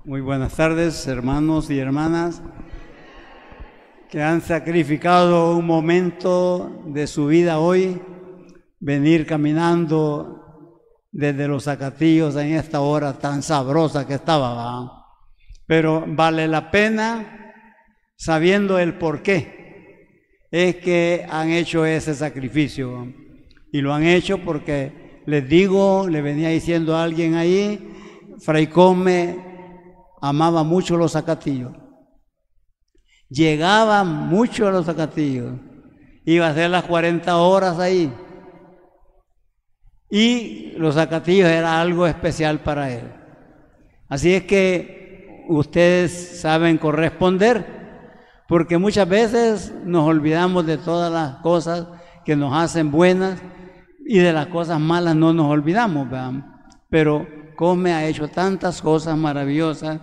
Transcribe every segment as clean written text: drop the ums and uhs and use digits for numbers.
Muy buenas tardes, hermanos y hermanas que han sacrificado un momento de su vida hoy, venir caminando desde los Zacatillos en esta hora tan sabrosa que estaba, ¿verdad? Pero vale la pena sabiendo el por qué es que han hecho ese sacrificio. Y lo han hecho porque, les digo, le venía diciendo a alguien ahí, Fray Cosme amaba mucho los Zacatillos, llegaba mucho a los Zacatillos, iba a hacer las 40 horas ahí, y los Zacatillos era algo especial para él. Así es que ustedes saben corresponder, porque muchas veces nos olvidamos de todas las cosas que nos hacen buenas y de las cosas malas no nos olvidamos, ¿verdad? Pero Cosme ha hecho tantas cosas maravillosas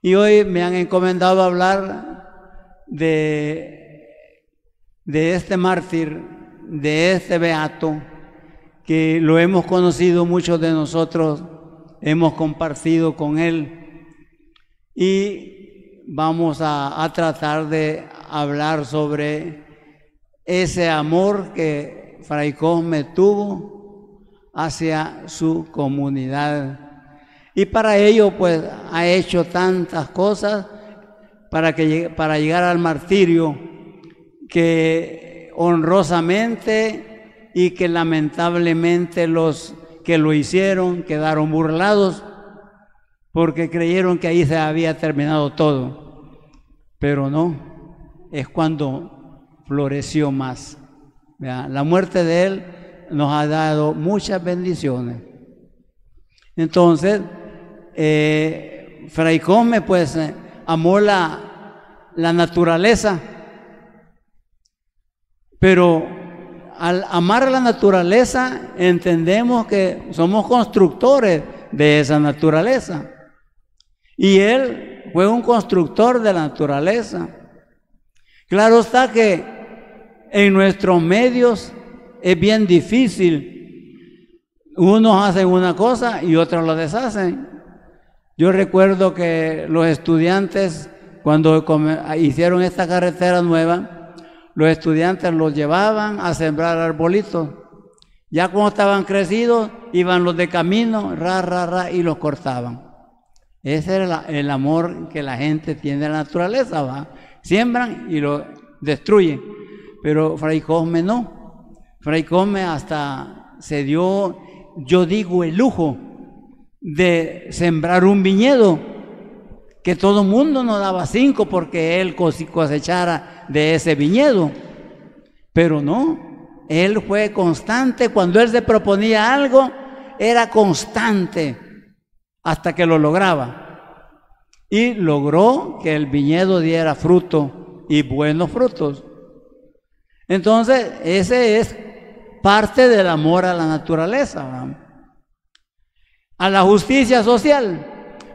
y hoy me han encomendado hablar de este mártir, de este beato, que lo hemos conocido muchos de nosotros, hemos compartido con él y vamos a tratar de hablar sobre ese amor que Fray Cosme tuvo hacia su comunidad. Y para ello, pues, ha hecho tantas cosas para llegar al martirio, que honrosamente y que lamentablemente los que lo hicieron quedaron burlados, porque creyeron que ahí se había terminado todo. Pero no, es cuando floreció más. ¿Verdad? La muerte de él nos ha dado muchas bendiciones. Entonces, Fray Cosme pues amó la naturaleza, pero al amar la naturaleza entendemos que somos constructores de esa naturaleza, y él fue un constructor de la naturaleza. Claro está que en nuestros medios es bien difícil. Unos hacen una cosa y otros lo deshacen. Yo recuerdo que los estudiantes, cuando hicieron esta carretera nueva, los estudiantes los llevaban a sembrar arbolitos. Ya cuando estaban crecidos, iban los de camino, y los cortaban. Ese era el amor que la gente tiene de la naturaleza, ¿va? Siembran y lo destruyen. Pero Fray Cosme no. Fray Cosme hasta se dio, yo digo, el lujo de sembrar un viñedo, que todo el mundo no daba 5 porque él cosechara de ese viñedo. Pero no, él fue constante. Cuando él se proponía algo, era constante hasta que lo lograba. Y logró que el viñedo diera fruto y buenos frutos. Entonces, ese es parte del amor a la naturaleza, ¿verdad? A la justicia social,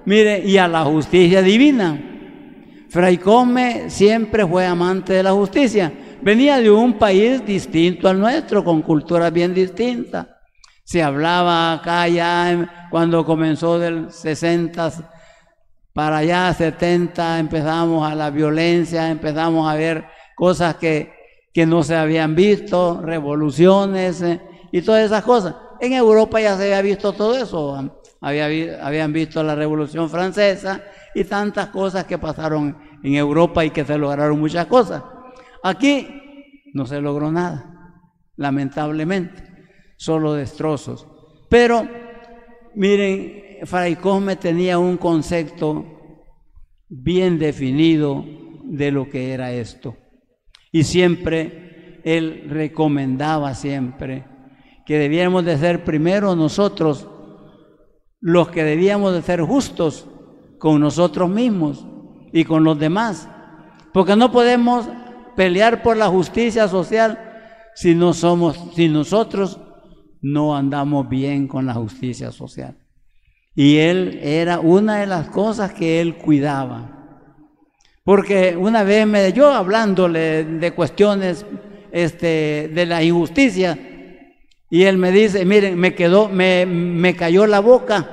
mire, y a la justicia divina. Fray Cosme siempre fue amante de la justicia. Venía de un país distinto al nuestro, con culturas bien distintas. Se hablaba acá ya, cuando comenzó del 60 para allá, 70, empezamos a la violencia, empezamos a ver cosas que no se habían visto, revoluciones y todas esas cosas. En Europa ya se había visto todo eso, habían visto la Revolución Francesa y tantas cosas que pasaron en Europa y que se lograron muchas cosas. Aquí no se logró nada, lamentablemente, solo destrozos. Pero miren, Fray Cosme tenía un concepto bien definido de lo que era esto. Y siempre él recomendaba siempre que debíamos de ser primero nosotros los que debíamos de ser justos con nosotros mismos y con los demás, porque no podemos pelear por la justicia social si nosotros no andamos bien con la justicia social. Y él era una de las cosas que él cuidaba. Porque una vez yo hablándole de cuestiones de la injusticia, y él me dice, miren, me cayó la boca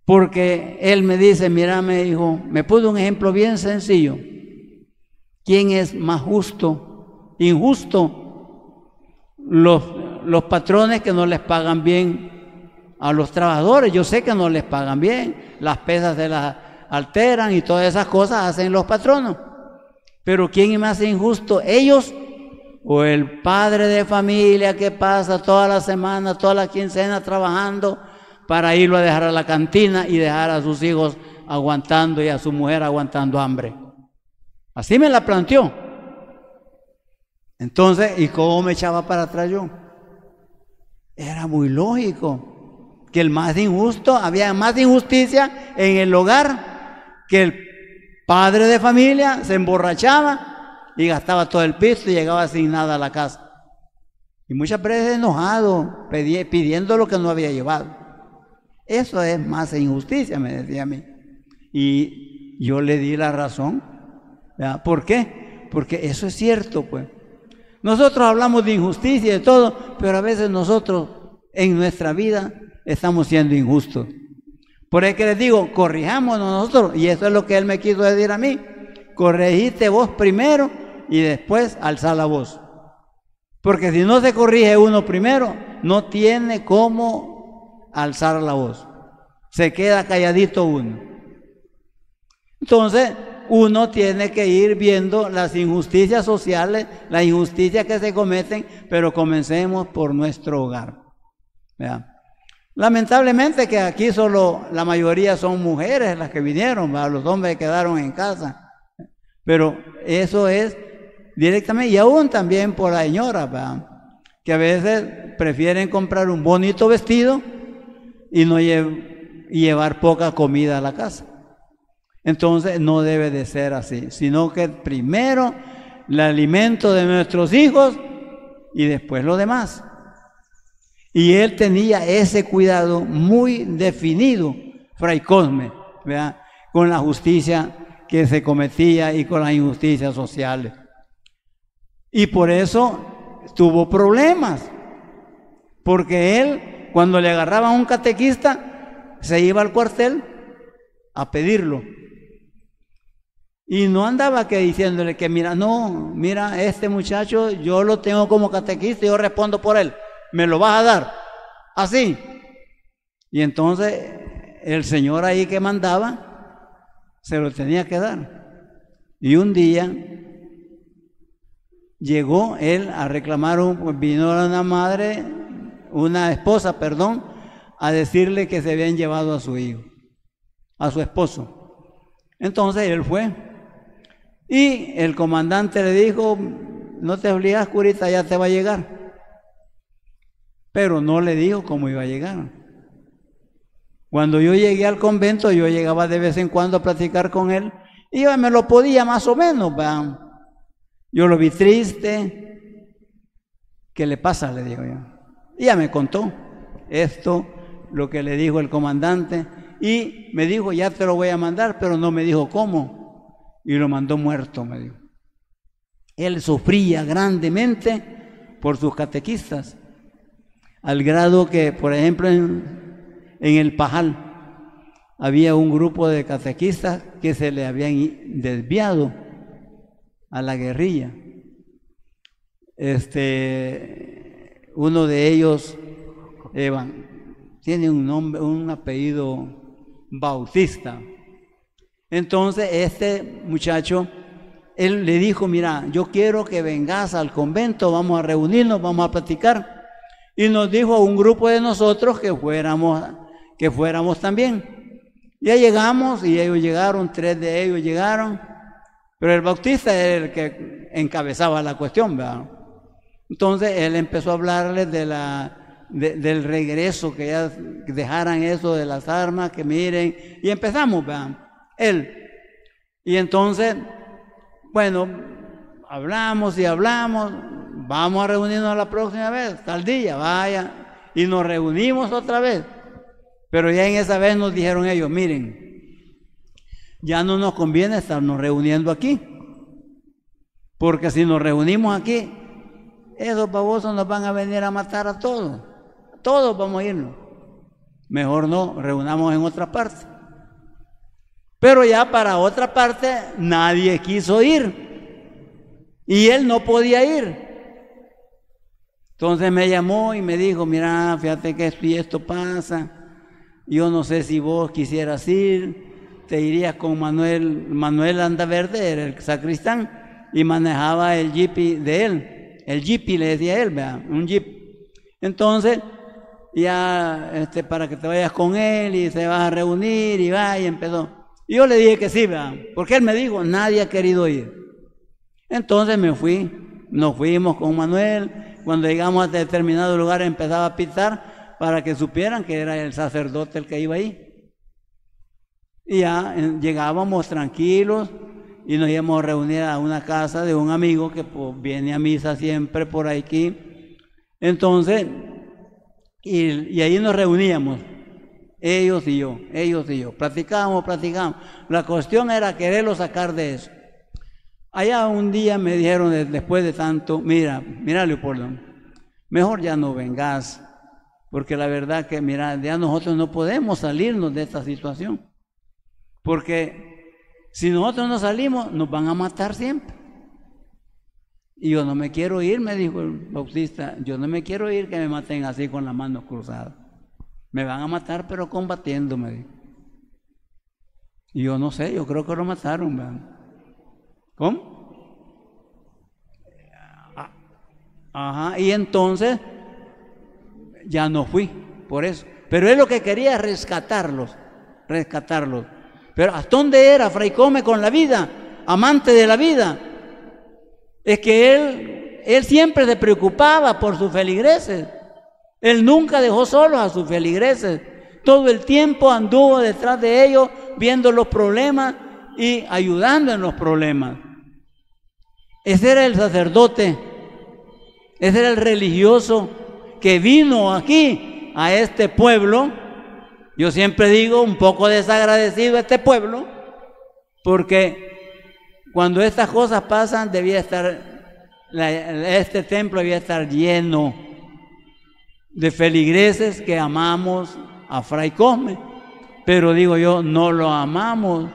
Porque él me dice, mira, me dijo, me puso un ejemplo bien sencillo. ¿Quién es más justo? Injusto. Los patrones que no les pagan bien a los trabajadores. Yo sé que no les pagan bien. Las pesas se las alteran y todas esas cosas hacen los patronos. Pero ¿quién es más injusto? ¿Ellos o el padre de familia que pasa toda la semana, toda la quincena trabajando para irlo a dejar a la cantina y dejar a sus hijos aguantando y a su mujer aguantando hambre? Así me la planteó. Entonces, ¿y cómo me echaba para atrás yo? Era muy lógico que el más injusto, había más injusticia en el hogar, que el padre de familia se emborrachaba y gastaba todo el piso y llegaba sin nada a la casa. Y muchas veces enojado, pidiendo lo que no había llevado. Eso es más injusticia, me decía a mí. Y yo le di la razón. ¿Verdad? ¿Por qué? Porque eso es cierto, pues. Nosotros hablamos de injusticia y de todo, pero a veces nosotros en nuestra vida estamos siendo injustos. Por eso que les digo, corrijámonos nosotros, y eso es lo que él me quiso decir a mí. Corregiste vos primero y después alzar la voz. Porque si no se corrige uno primero, no tiene cómo alzar la voz. Se queda calladito uno. Entonces, uno tiene que ir viendo las injusticias sociales, las injusticias que se cometen, pero comencemos por nuestro hogar. ¿Verdad? Lamentablemente que aquí solo la mayoría son mujeres las que vinieron, ¿verdad? Los hombres quedaron en casa. Pero eso es directamente, y aún también por la señora, ¿verdad? Que a veces prefieren comprar un bonito vestido y no llevar poca comida a la casa. Entonces no debe de ser así, sino que primero el alimento de nuestros hijos y después lo demás. Y él tenía ese cuidado muy definido, Fray Cosme, ¿verdad? Con la justicia que se cometía y con las injusticias sociales. Y por eso tuvo problemas, porque él, cuando le agarraban a un catequista, se iba al cuartel a pedirlo. Y no andaba que diciéndole que mira, no, mira, este muchacho yo lo tengo como catequista y yo respondo por él, me lo vas a dar, así. Y entonces el señor ahí que mandaba se lo tenía que dar. Y un día llegó él a reclamar, vino una madre, una esposa, perdón, a decirle que se habían llevado a su hijo, a su esposo. Entonces él fue. Y el comandante le dijo, no te obligas, curita, ya te va a llegar. Pero no le dijo cómo iba a llegar. Cuando yo llegué al convento, yo llegaba de vez en cuando a platicar con él, y yo me lo podía más o menos, ¿verdad? Yo lo vi triste. ¿Qué le pasa?, le digo yo. Y ya me contó esto, lo que le dijo el comandante, y me dijo, ya te lo voy a mandar, pero no me dijo cómo. Y lo mandó muerto, me dijo. Él sufría grandemente por sus catequistas, al grado que, por ejemplo, en el Pajal, había un grupo de catequistas que se le habían desviado a la guerrilla. Uno de ellos, tiene un nombre, un apellido Bautista. Entonces este muchacho, él le dijo, mira, yo quiero que vengas al convento, vamos a reunirnos, vamos a platicar. Y nos dijo a un grupo de nosotros que fuéramos también. Ya llegamos y ellos llegaron, 3 de ellos llegaron, pero el Bautista era el que encabezaba la cuestión, ¿verdad? Entonces él empezó a hablarles del regreso, que ya dejaran eso de las armas, que miren, y empezamos, ¿verdad? Él. Y entonces, bueno, hablamos y hablamos, vamos a reunirnos la próxima vez, tal día, vaya, y nos reunimos otra vez. Pero ya en esa vez nos dijeron ellos, miren, ya no nos conviene estarnos reuniendo aquí, porque si nos reunimos aquí, esos babosos nos van a venir a matar a todos vamos a irnos. mejor no, reunamos en otra parte. Pero ya para otra parte nadie quiso ir y él no podía ir. Entonces me llamó y me dijo, mira, fíjate que esto y esto pasa, yo no sé si vos quisieras ir, te irías con Manuel Andaverde, era el sacristán, y manejaba el jeep de él, el jeep le decía él, ¿verdad? Un jeep. Entonces, ya para que te vayas con él y se vas a reunir y va, y empezó. Y yo le dije que sí, ¿verdad? Porque él me dijo, nadie ha querido ir. Entonces me fui, nos fuimos con Manuel. Cuando llegamos a determinado lugar empezaba a pitar para que supieran que era el sacerdote el que iba ahí. Y ya llegábamos tranquilos y nos íbamos a reunir a una casa de un amigo que pues, viene a misa siempre por aquí. Entonces, y ahí nos reuníamos, ellos y yo. Platicábamos. La cuestión era quererlo sacar de eso. Allá un día me dijeron, después de tanto, mira Leopoldo, mejor ya no vengas, porque la verdad que, mira, ya nosotros no podemos salirnos de esta situación, porque si nosotros no salimos, nos van a matar siempre. Y yo no me quiero ir, me dijo el bautista, yo no me quiero ir que me maten así con las manos cruzadas. Me van a matar, pero combatiendo, me dijo. Y yo no sé, yo creo que lo mataron, ¿verdad? ¿Cómo? Ajá, y entonces ya no fui, por eso. Pero él lo que quería es rescatarlos. Pero ¿hasta dónde era Fray Cosme con la vida? Amante de la vida. Es que él siempre se preocupaba por sus feligreses. Él nunca dejó solos a sus feligreses. Todo el tiempo anduvo detrás de ellos, viendo los problemas y ayudando en los problemas. Ese era el sacerdote, ese era el religioso que vino aquí a este pueblo. Yo siempre digo un poco desagradecido a este pueblo, porque cuando estas cosas pasan debía estar, este templo debía estar lleno de feligreses que amamos a Fray Cosme, pero digo yo, no lo amamos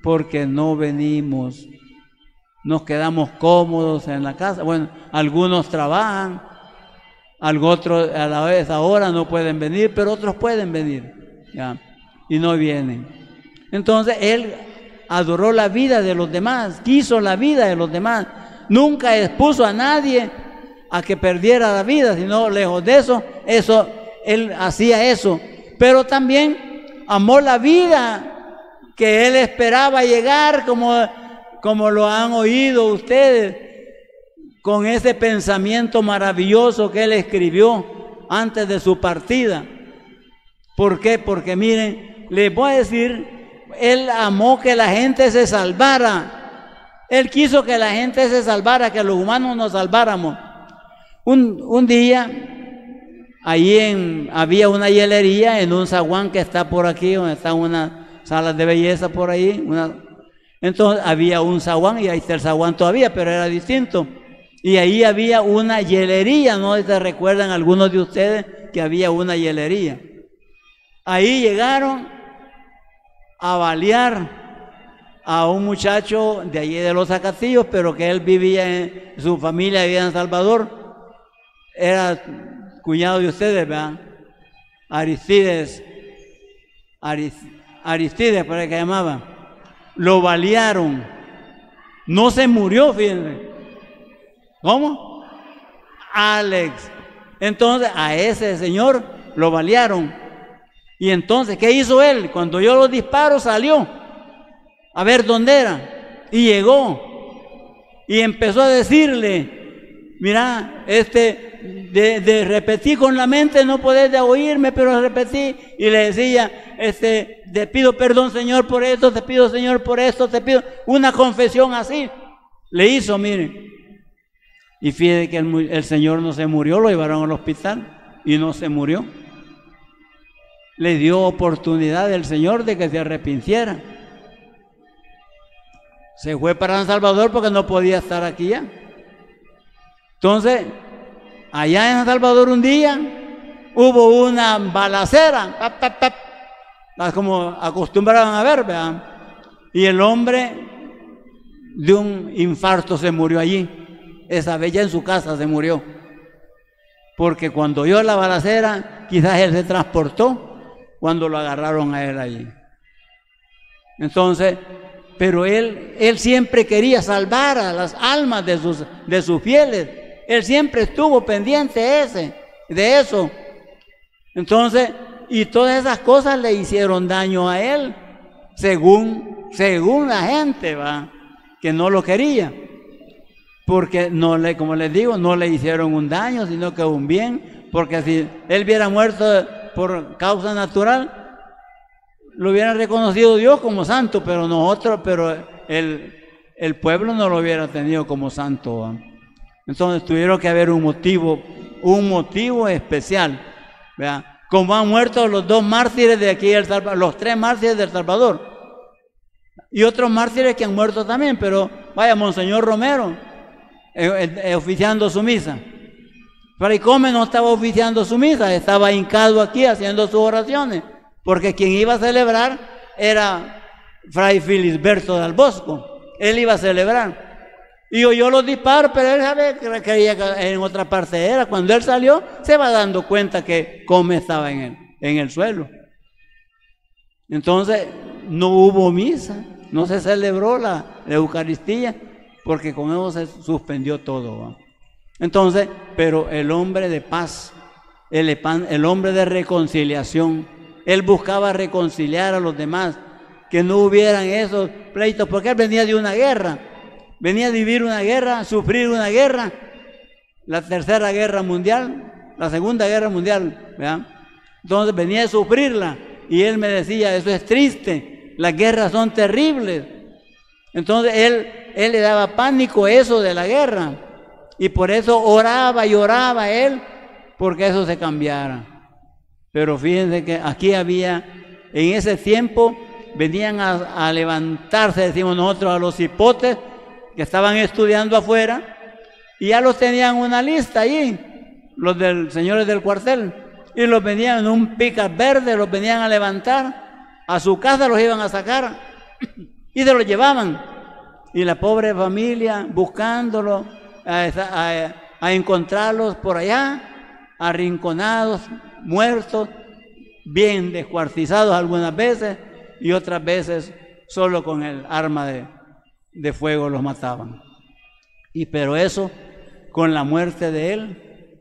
porque no venimos. Nos quedamos cómodos en la casa. Bueno, algunos trabajan, otros a la vez ahora no pueden venir, pero otros pueden venir, ¿ya? Y no vienen. Entonces él adoró la vida de los demás, quiso la vida de los demás, nunca expuso a nadie a que perdiera la vida, sino lejos de eso, él hacía eso, pero también amó la vida que él esperaba llegar, como lo han oído ustedes, con ese pensamiento maravilloso que él escribió antes de su partida. ¿Por qué? Porque miren, les voy a decir, él amó que la gente se salvara. Él quiso que la gente se salvara, que los humanos nos salváramos. Un día, había una hielería en un zaguán que está por aquí, donde están unas salas de belleza por ahí. Entonces había un zaguán, y ahí está el zaguán todavía, pero era distinto. Y ahí había una hielería, ¿no? ¿Se recuerdan algunos de ustedes que había una hielería? Ahí llegaron a balear a un muchacho de allí de los Zacatillos, pero que él vivía, su familia vivía en Salvador. Era cuñado de ustedes, ¿verdad? Aristides, para el que llamaba. Lo balearon. No se murió, fíjense. ¿Cómo? Alex. Entonces a ese señor lo balearon. Y entonces, ¿qué hizo él? Cuando yo los disparos salió a ver dónde era. Y llegó. Y empezó a decirle, mira, de repetir con la mente, no podés de oírme, pero repetí. Y le decía, te pido perdón, Señor, por esto, te pido, Señor, por esto, te pido una confesión así. Le hizo, miren. Y fíjate que el Señor no se murió, lo llevaron al hospital y no se murió. Le dio oportunidad el Señor de que se arrepintiera. Se fue para San Salvador porque no podía estar aquí ya. Entonces, allá en San Salvador un día, hubo una balacera, pap, pap, pap, como acostumbraban a ver, ¿verdad? Y el hombre de un infarto se murió allí. Esa vez ya en su casa se murió. Porque cuando oyó la balacera, quizás él se transportó cuando lo agarraron a él allí. Entonces, pero él siempre quería salvar a las almas de sus fieles. Él siempre estuvo pendiente de eso. Entonces, y todas esas cosas le hicieron daño a él, según la gente, ¿va? Que no lo quería. Porque como les digo, no le hicieron un daño, sino que un bien. Porque si él hubiera muerto por causa natural, lo hubiera reconocido Dios como santo, pero el pueblo no lo hubiera tenido como santo, ¿va? Entonces tuvieron que haber un motivo especial, ¿verdad? Como han muerto los 2 mártires de aquí, los 3 mártires del Salvador, y otros mártires que han muerto también, pero vaya, Monseñor Romero, oficiando su misa. Fray Come no estaba oficiando su misa, estaba hincado aquí haciendo sus oraciones, porque quien iba a celebrar era Fray Felisberto del Bosco. Él iba a celebrar. Y oyó los disparos, pero él creía que en otra parte era. Cuando él salió, se va dando cuenta que Come estaba en el suelo. Entonces, no hubo misa, no se celebró la Eucaristía, porque con eso se suspendió todo, ¿va? Entonces, pero el hombre de paz, el hombre de reconciliación, él buscaba reconciliar a los demás, que no hubieran esos pleitos, porque él venía de una guerra, venía a vivir una guerra, sufrir una guerra, la Tercera Guerra Mundial, la Segunda Guerra Mundial, ¿verdad? Entonces venía a sufrirla, y él me decía, eso es triste, las guerras son terribles. Entonces él le daba pánico eso de la guerra, y por eso oraba y oraba él, porque eso se cambiara. Pero fíjense que aquí había, en ese tiempo, venían a levantarse, decimos nosotros, a los hipotes que estaban estudiando afuera, y ya los tenían una lista allí, los señores del cuartel, y los venían en un pickup verde, los venían a levantar, a su casa los iban a sacar, y se los llevaban, y la pobre familia buscándolo, a encontrarlos por allá, arrinconados, muertos, bien descuartizados algunas veces, y otras veces solo con el arma de fuego los mataban. Pero eso, con la muerte de él,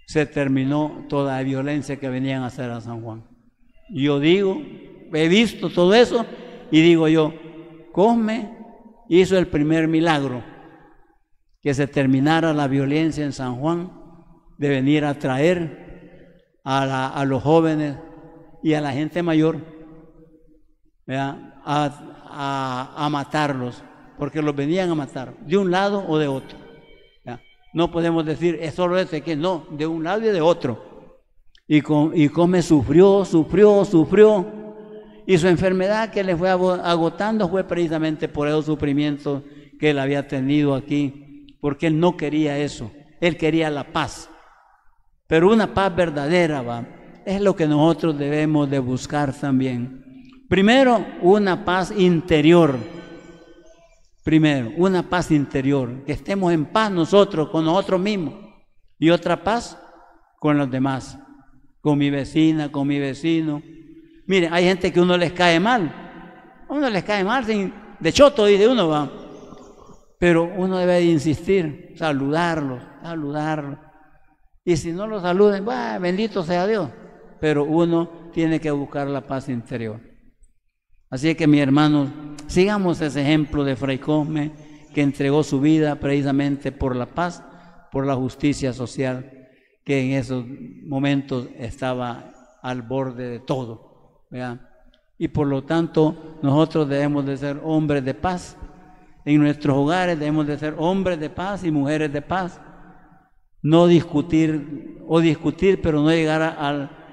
se terminó toda la violencia que venían a hacer a San Juan. Yo digo, he visto todo eso, y digo yo, Cosme hizo el primer milagro, que se terminara la violencia en San Juan, de venir a traer a los jóvenes y a la gente mayor, ¿verdad? A matarlos, porque los venían a matar, de un lado o de otro, ¿verdad? No podemos decir, es solo este, que no, de un lado y de otro. Y Come sufrió, y su enfermedad que le fue agotando fue precisamente por esos sufrimientos que él había tenido aquí, porque él no quería eso, él quería la paz, pero una paz verdadera, ¿va? Es lo que nosotros debemos de buscar también. Primero, una paz interior. Primero, una paz interior, que estemos en paz nosotros, con nosotros mismos, y otra paz con los demás, con mi vecina, con mi vecino. Miren, hay gente que uno les cae mal, de choto, dice uno, va. Pero uno debe de insistir, saludarlos. Y si no los saluden, bah, bendito sea Dios. Pero uno tiene que buscar la paz interior. Así que, mis hermanos, sigamos ese ejemplo de Fray Cosme, que entregó su vida precisamente por la paz, por la justicia social, que en esos momentos estaba al borde de todo, ¿verdad? Y por lo tanto, nosotros debemos de ser hombres de paz. En nuestros hogares debemos de ser hombres de paz y mujeres de paz. No discutir, pero no llegar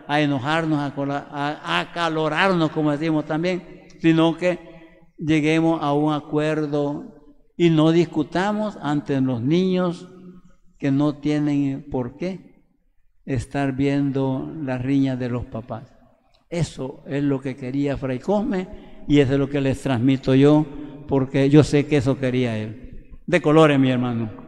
a enojarnos, a acalorarnos, como decimos también, sino que lleguemos a un acuerdo y no discutamos ante los niños que no tienen por qué. estar viendo las riñas de los papás. Eso es lo que quería Fray Cosme y eso es lo que les transmito yo, porque yo sé que eso quería él. De colores, mi hermano.